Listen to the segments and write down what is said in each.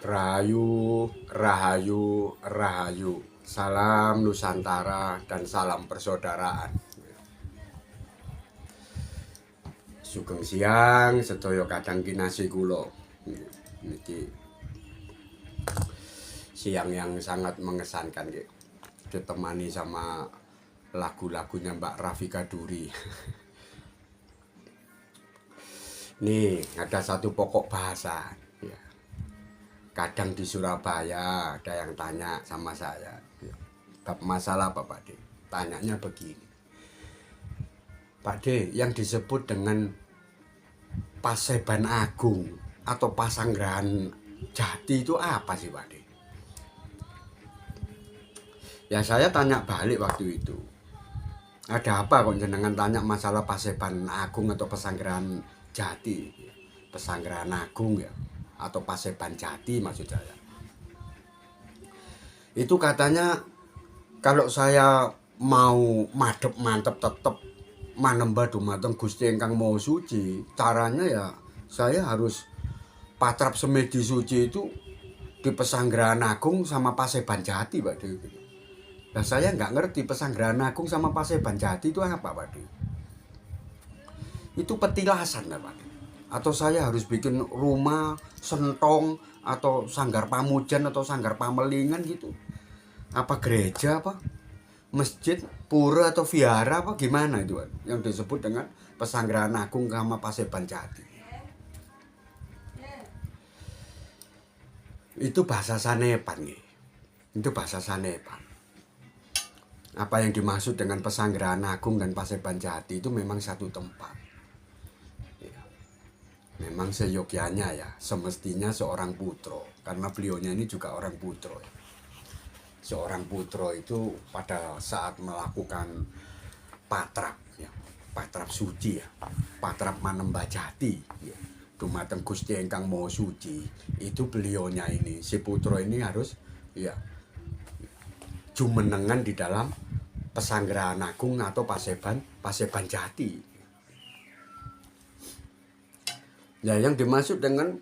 Rahayu, rahayu, rahayu. Salam Nusantara dan salam persaudaraan. Sugeng siang sedaya kadang kinasih kula. Niki siang yang sangat mengesankan nggih. Ditemani sama lagu-lagunya Mbak Rafiqa Duri. Nih, ada satu pokok bahasa. Ya. Kadang di Surabaya ada yang tanya sama saya. Bab masalah apa Pak De? Tanyanya begini. Pak De, yang disebut dengan Paseban Agung atau Pasanggrahan Jati itu apa sih Pak De? Ya saya tanya balik waktu itu. Ada apa kok jenengan tanya masalah Paseban Agung atau Pasanggrahan Jati? Pasanggrahan Agung ya, atau Paseban Jati maksud saya. Itu katanya kalau saya mau madep mantep tetep manembah dumateng Gusti Ingkang Maha Suci, caranya ya saya harus patrap semedi suci itu di Pasanggrahan Agung sama Paseban Jati Pak De. Nah saya nggak ngerti Pasanggrahan Agung sama Paseban Jati itu apa Pak De. Itu petilasan lah Pak De. Atau saya harus bikin rumah, sentong, atau sanggar pamujan atau sanggar pamelingan gitu. Apa gereja apa? Masjid, pura atau vihara apa gimana itu Pak? Yang disebut dengan Pasanggrahan Agung sama Paseban Jati. Itu bahasa Sanepan nih. Itu bahasa Sanepan. Apa yang dimaksud dengan Pasanggrahan Agung dan Paseban Jati itu memang satu tempat. Ya. Memang seyogyanya ya, semestinya seorang putro. Karena beliaunya ini juga orang putro. Ya. Seorang putro itu pada saat melakukan patrap, ya, patrap suci ya, patrap manembah jati, ya, dumateng Gusti Ingkang Maha Suci, itu beliaunya ini, si putro ini harus ya jumenengan di dalam Pasanggrahan Agung atau Paseban Jati. Ya yang dimaksud dengan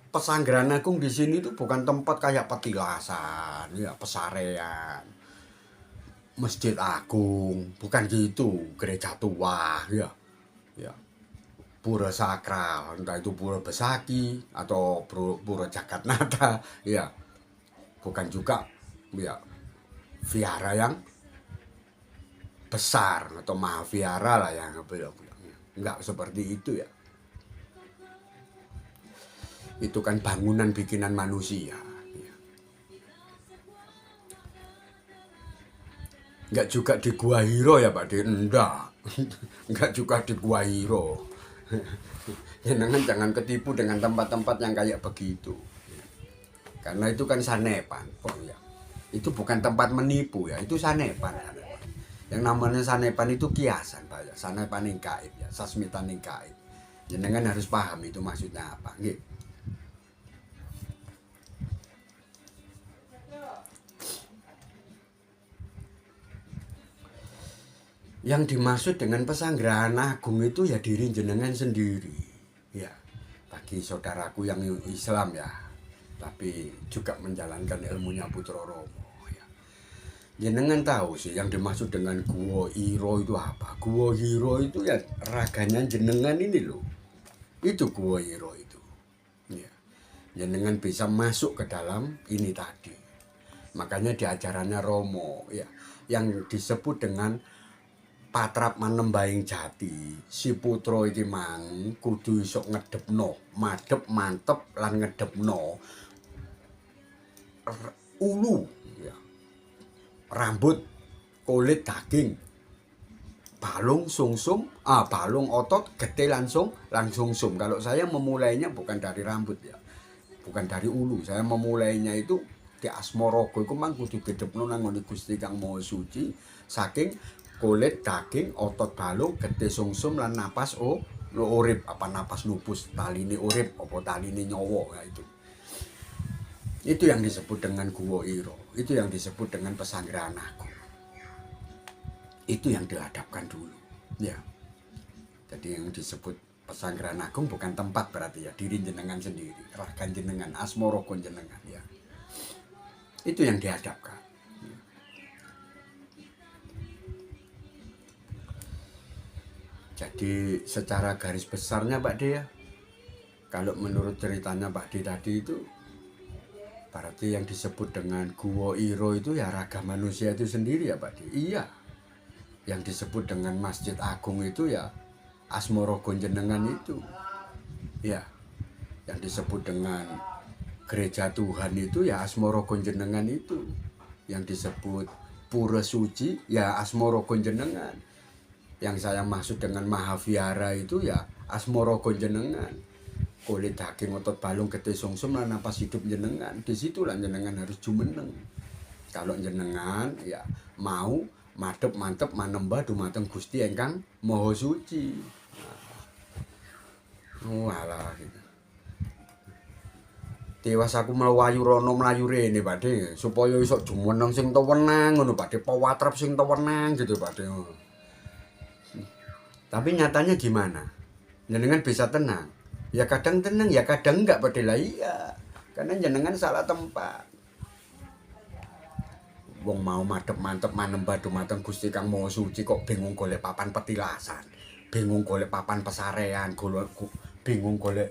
Pasanggrahan Agung di sini itu bukan tempat kayak petilasan, ya pesarean, Masjid Agung, bukan gitu, gereja tua, ya, ya, pura sakral, entah itu pura Besaki atau pura Jagatnata, ya, bukan juga, ya, vihara yang besar atau mahavihara lah yang enggak seperti itu ya. Itu kan bangunan bikinan manusia. Enggak juga di Gua Hiro ya Pak De, enggak. Enggak juga di Gua Hiro. Jangan ketipu dengan tempat-tempat yang kayak begitu. Karena itu kan Sanepan, oh ya. Itu bukan tempat menipu ya, itu Sanepan. Yang namanya Sanepan itu kiasan Pak ya, Sanepan yang gaib ya, sasmitan yang gaib. Jenengan harus paham itu maksudnya apa, nggih. Yang dimaksud dengan Pasanggrahan Agung itu ya diri jenengan sendiri. Ya, bagi saudaraku yang Islam ya, tapi juga menjalankan ilmunya Putra Romo. Jenengan tahu sih yang dimaksud dengan Guwa Hiro itu apa? Guwa Hiro itu ya raganya jenengan ini loh. Itu Guwa Hiro itu. Ya. Jenengan bisa masuk ke dalam ini tadi. Makanya di ajarannya Romo ya, yang disebut dengan patrap manembahing jati. Si putra iki mang kudu iso ngedepno, madep mantep lan ngedepno ulu. Rambut, kulit, daging, balung, sungsum, balung otot, gede langsung sum. Kalau saya memulainya bukan dari rambut ya, bukan dari ulu. Saya memulainya itu di Asmorogo. Itu mang kudu gedepno nang ngene Gusti Kang Maha Suci, saking kulit, daging, otot, balung, gede sungsum lan napas urip, apa napas lupus, taline urip, apa taline nyawa ya itu. Itu yang disebut dengan Guwa Hiro. Itu yang disebut dengan Pasanggrahan Agung. Itu yang dihadapkan dulu. Ya. Jadi yang disebut Pesanggrahan Agung bukan tempat berarti ya, diri jenengan sendiri, ragan jenengan, asmara jenengan ya. Itu yang dihadapkan. Jadi secara garis besarnya Pak D ya, kalau menurut ceritanya Pak D tadi itu, berarti yang disebut dengan Guwa Iro itu ya raga manusia itu sendiri ya Pak D. Iya. Yang disebut dengan Masjid Agung itu ya asmara jenengan itu. Ya. Yang disebut dengan gereja Tuhan itu ya asmara jenengan itu. Yang disebut pura suci ya asmara jenengan. Yang saya maksud dengan Mahavihara itu ya asmara jenengan. Kulit daging otot balung getih sungsum lan napas hidup jenengan. Disitulah jenengan harus jumeneng. Kalau jenengan ya mau madhep mantep manembah dumateng Gusti ingkang Maha Suci. Walah gitu. Tiwas aku mlayu rono mlayu rene Pak De, supaya iso jumeneng sing tewenang ngono Pak De, pawatrep sing tewenang gitu Pak De. Tapi nyatanya gimana? Jenengan bisa tenang. Ya kadang tenang, ya kadang enggak Pak De lah iya. Karena jenengan salah tempat. Wong mau madhep mantep manembah dumateng Gusti Kang Maha Suci kok bingung golek papan petilasan. Bingung golek papan pesarean, bingung golek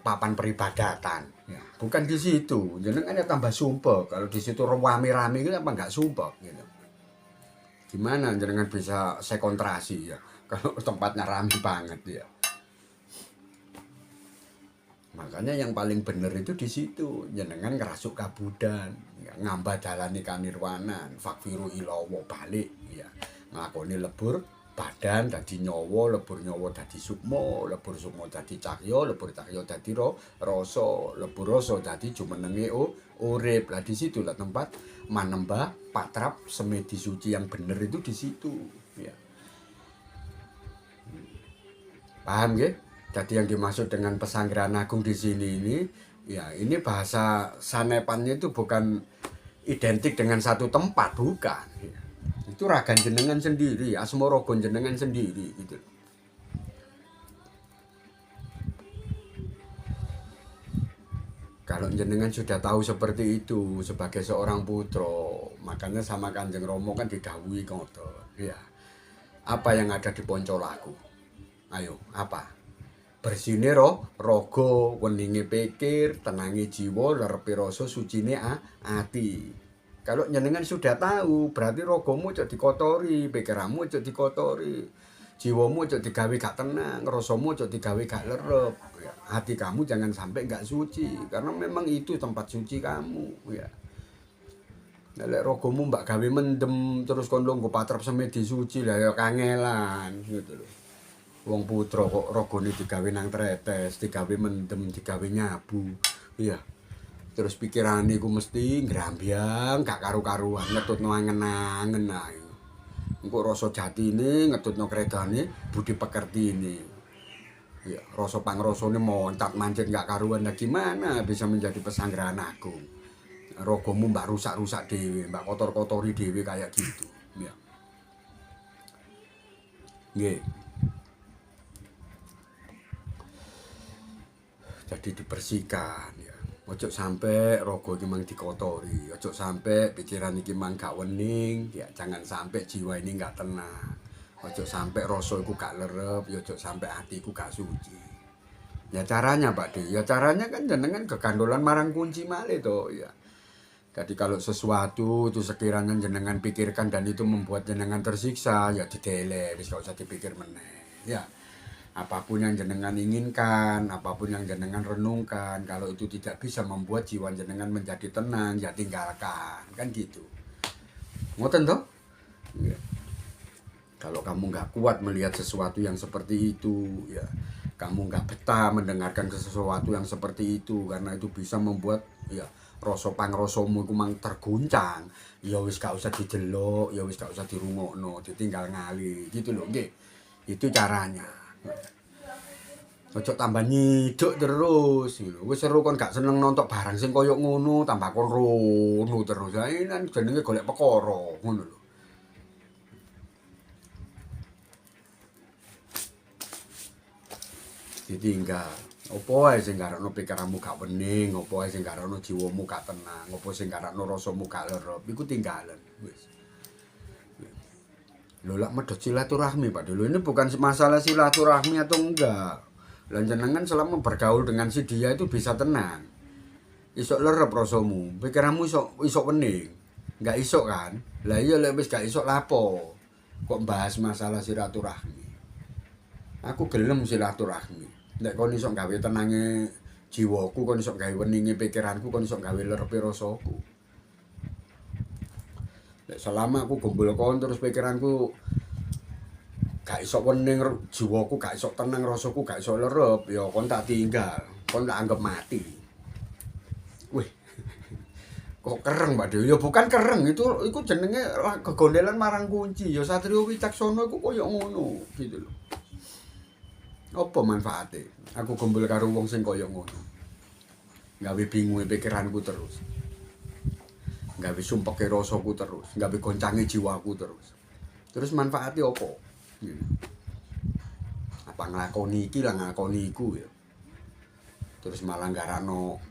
papan peribadatan. Ya, bukan di situ. Jenengan ya tambah sumpek. Kalau di situ rame-rame itu apa enggak sumpek gitu. Gimana jenengan bisa sekontrasi ya kalau tempatnya rame banget ya. Makanya yang paling bener itu di situ, jenengan ngerasuk kabudan, ya, ngambah dalane kanirwanan, fakfiru ilawo balik, ya, nglakoni lebur badan dadi nyawa, lebur nyawa dadi sukma, lebur sukma dadi cahya, lebur cahya dadi rasa, lebur rasa dadi jumenenge urip. Lah di situ lah tempat manembah patrap semedi suci yang bener itu di situ, ya. Paham nggih? Jadi yang dimaksud dengan Pesanggrahan Agung di sini ini, ya ini bahasa sanepannya itu bukan identik dengan satu tempat, bukan. Ya. Itu ragan jenengan sendiri, asmara jenengan sendiri gitu. Kalau jenengan sudah tahu seperti itu sebagai seorang putra, makanya sama Kanjeng Rama kan didhawuhi ngoten, ya. Apa yang ada di Poncolaku? Ayo, apa? Bersine raga, weninge pikir, tenange jiwa, lerepe rasa, sucine ati. Kalau jenengan sudah tahu, berarti ragamu aja dikotori, pikiranmu aja dikotori, jiwamu aja digawe gak tenang, rasamu aja digawe gak lerep. Ya, hati kamu jangan sampai gak suci, karena memang itu tempat suci kamu. Ya. Lek ragamu mbak gawe mendem terus kon lungguh patrap semedi suci lah ya kangelan gitu loh. Wong putra kok ragane digawe nang tretes, digawe mendem, digawe nyabu. Iya. Terus pikirane iku mesti ngrambyang gak karu-karuan, ngetutno angen-angen ae. Engko rasa jatine ngetutno kredane budi pekertine. Ya, rasa pangrasane moncat mancit gak karuan. Lah gimana bisa menjadi Pesanggrahan Agung? Ragamu mbak rusak-rusak dhewe, mbak kotor-kotori dhewe kayak gitu. Ya. Nggih. Jadi dibersihkan ya. Ojo sampai rogo iki mang dikotori, ojo sampai pikiran iki mang gak wening, ya jangan sampai jiwa ini gak tenang. Ojo sampai rasa iku gak lerep, ya ojo sampai atiku gak suci. Ya caranya Pak De, ya caranya kan jenengan kegandolan marang kunci malih to ya. Jadi kalau sesuatu itu sekiranya jenengan pikirkan dan itu membuat jenengan tersiksa, ya dideleh, wis gak usah dipikir meneh. Ya. Apapun yang jenengan inginkan, apapun yang jenengan renungkan, kalau itu tidak bisa membuat jiwa jenengan menjadi tenang, ya tinggalkan, kan gitu. Ngoten toh? Ya. Kalau kamu nggak kuat melihat sesuatu yang seperti itu, ya kamu nggak betah mendengarkan sesuatu yang seperti itu, karena itu bisa membuat ya rasa pangrasamu iku mang terguncang. Ya wis gak usah didelok, ya wis gak usah dirungokno, ditinggal ngali, gitu loh, nggih. Itu caranya. Ojo tambah nyiduk terus gitu. Wis seru kon gak seneng nonton barang sing koyo ngono, tambah kon rono terus. Ha iki kan jenenge golek perkara, ngono lho. ditinggal. Apa wae sing garakno pikiranmu gak wening, apa wae sing garakno jiwamu gak tenang, apa sing garakno rasamu gak lerep, iku tinggalan. Wis. Lho lak medhot silaturahmi Pak dulu ini bukan masalah silaturahmi atau enggak. Lah jenengan selama bergaul dengan si dia itu bisa tenang. Isok lerep rasamu, pikiranmu isok wening. Enggak isok kan? Lah iya lek wis gak isok lapo. Kok bahas masalah silaturahmi. Aku gelem silaturahmi. Nek kon iso gawe tenange jiwaku, kon iso gawe weninge pikiranku, kon iso gawe lerepe rasaku. Nek selama aku gombol kon terus pikiranku gak iso wening, jiwaku gak iso tenang, rasaku gak iso lerep, ya kon tak tinggal, kon tak anggap mati. Wih. Kok kereng Pak Dewi? Ya bukan kereng, itu jenenge kegondelan marang kunci. Ya Satrio Wicaksono iku koyo ngono gitu lho. Apa manfaate? Aku gombol karo wong sing koyo ngono. Gawe bingunge pikiranku terus. Gawe sumpeke rasaku terus, gawe goncange jiwaku terus. Terus manfaate apa? Apa nglakoni iki lah nglakoni iku ya. Terus malah garakno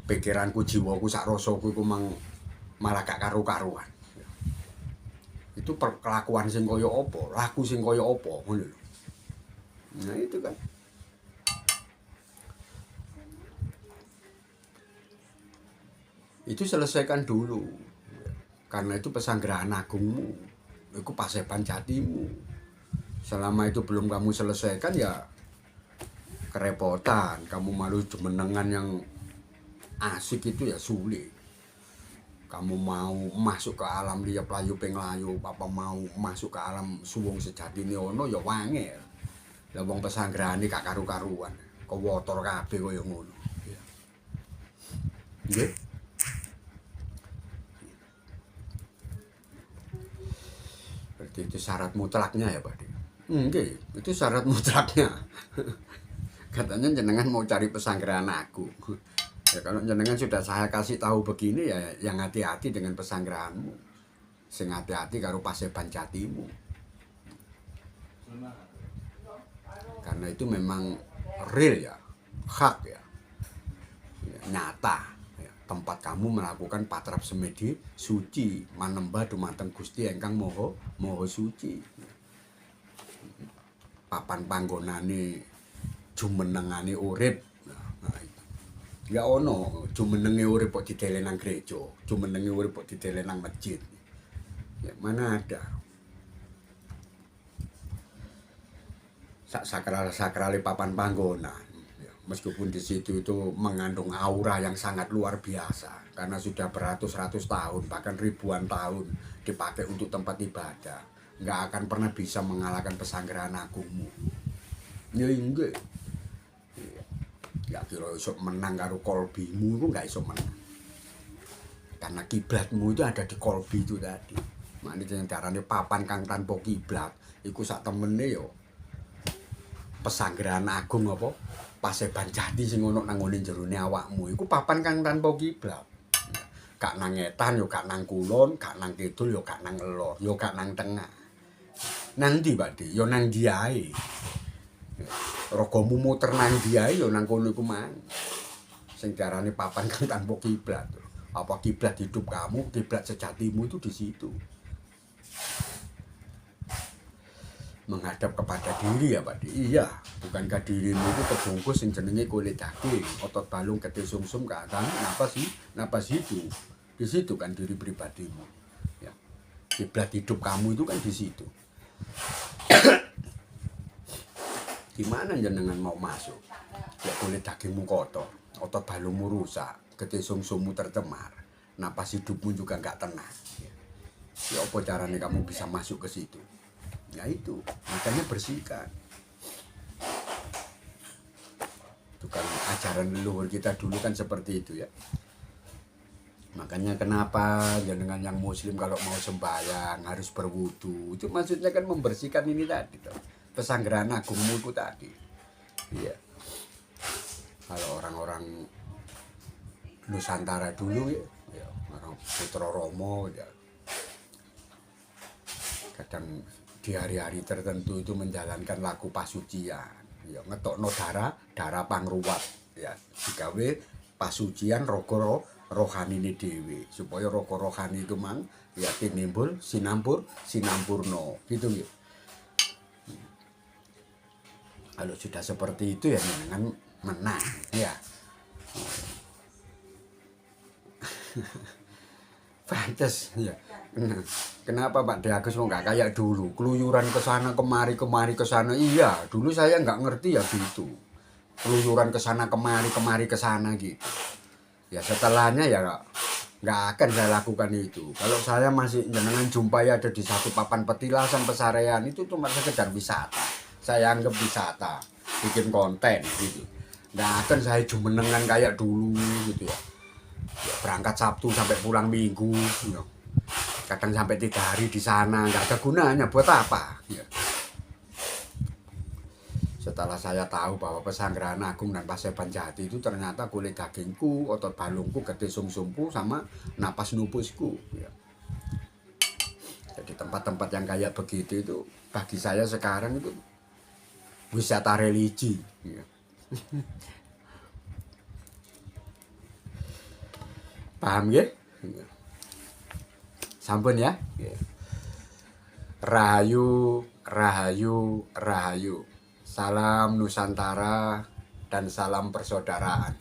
pikiranku jiwaku sak rasaku iku malah gak karu-karuan. Itu perkelakuan sing kaya apa, laku sing kaya apa ngono lho. Nah itu kan. Itu selesaikan dulu. Karena itu pesanggerahan agungmu. Itu paseban jatimu. Selama itu belum kamu selesaikan ya kerepotan. Kamu malu jumenengan yang asik itu ya sulit. Kamu mau masuk ke alam liya playu penglayu, apa mau masuk ke alam suwung sejatine ono ya wangel. Lah wong pesanggrahane gak karu-karuan. Kewotor kabeh kaya ngono. Nggih. Berarti itu syarat mutlaknya ya, Pak. Nggih, itu syarat mutlaknya. Katanya jenengan mau cari pesanggerahan aku. Ya kalau jenengan sudah saya kasih tahu begini ya yang hati-hati dengan pesanggerahanmu. Sing hati-hati karo paseban jatimu. Karena itu memang real ya, hak ya, nyata ya. Tempat kamu melakukan patrap semedi suci manembah dumateng Gusti ingkang Maha Suci. Papan panggonane jumenengane urip. Nah, itu. Ya ono jumenenge urip kok didele nang gereja, jumenenge urip kok didele nang masjid. Ya mana ada. Sakral papan panggonan. Ya, meskipun di situ itu mengandung aura yang sangat luar biasa karena sudah beratus-ratus tahun bahkan ribuan tahun dipakai untuk tempat ibadah, nggak akan pernah bisa mengalahkan pesanggerahan agungmu. Ya enggak. Ya kira iso menang karo kolbimu itu nggak iso menang. Karena kiblatmu itu ada di kolbi itu tadi. Makanya yang carane papan kang tanpa kiblat, iku sak temene yo pesanggerahan agung apa paseban jati sing ono nang ngene jerone awakmu iku papan kang tanpa kiblat. Gak nang etan yo gak nang kulon, gak nang kidul yo gak nang lor, yo gak nang tengah. Nang ndi Pak? Yo nang ndi ae. Ragamu muter nang ndi ae yo nang kono iku mang. Sing diarani papan kang tanpa kiblat. Apa kiblat hidup kamu, kiblat sejatimu itu di situ. Menghadap kepada diri ya Pak. Iya, bukankah dirimu itu terbungkus yang jenenge kulit daging, otot balung, getih sumsum, keadaan, napas itu. Di situ kan diri pribadimu. Ya. Kiblat hidup kamu itu kan di situ. Gimana jenengan mau masuk? Ya kulit dagingmu kotor, otot balungmu rusak, getih sumsummu tercemar, napas hidupmu juga nggak tenang. Ya apa caranya kamu bisa masuk ke situ? Ya itu, makanya bersihkan. Itu kan ajaran leluhur kita dulu kan seperti itu ya. Makanya kenapa jenengan yang muslim kalau mau sembahyang harus berwudu. Itu maksudnya kan membersihkan ini tadi toh. Pesanggerahan agungmu itu tadi. Iya. Kalau orang-orang Nusantara dulu ya orang Putra Romo ya. Kadang di hari-hari tertentu itu menjalankan laku pasucian. ya ngetokno darah pangruwat ya digawe pasucian raga rohanine dhewe supaya raga rohani itu mang ya tinimbul sinampurno gitu ya. Kalau sudah seperti itu ya jangan menang ya. Pantes ya. Kenapa Pak De Agus kok nggak kayak dulu keluyuran ke sana kemari ke sana? Iya, dulu saya nggak ngerti ya gitu. Keluyuran ke sana kemari ke sana gitu. Ya setelahnya ya nggak akan saya lakukan itu. Kalau saya masih jenengan jumpai ada di satu papan petilasan pesarean itu cuma sekedar wisata. Saya anggap wisata, bikin konten gitu. Nggak akan saya jumenengan kayak dulu gitu ya. Ya berangkat Sabtu sampai pulang Minggu, ya. Kadang sampai 3 hari di sana, nggak ada gunanya buat apa. Ya. Setelah saya tahu bahwa Pesanggrahan Agung dan Paseban Jati itu ternyata kulit dagingku, otot balungku, gede sumsumku, sama napas nupusku. Ya. Jadi tempat-tempat yang kayak begitu itu bagi saya sekarang itu wisata religi. Ya. Paham ya? Sampun ya? Rahayu, rahayu, rahayu. Salam Nusantara dan salam persaudaraan.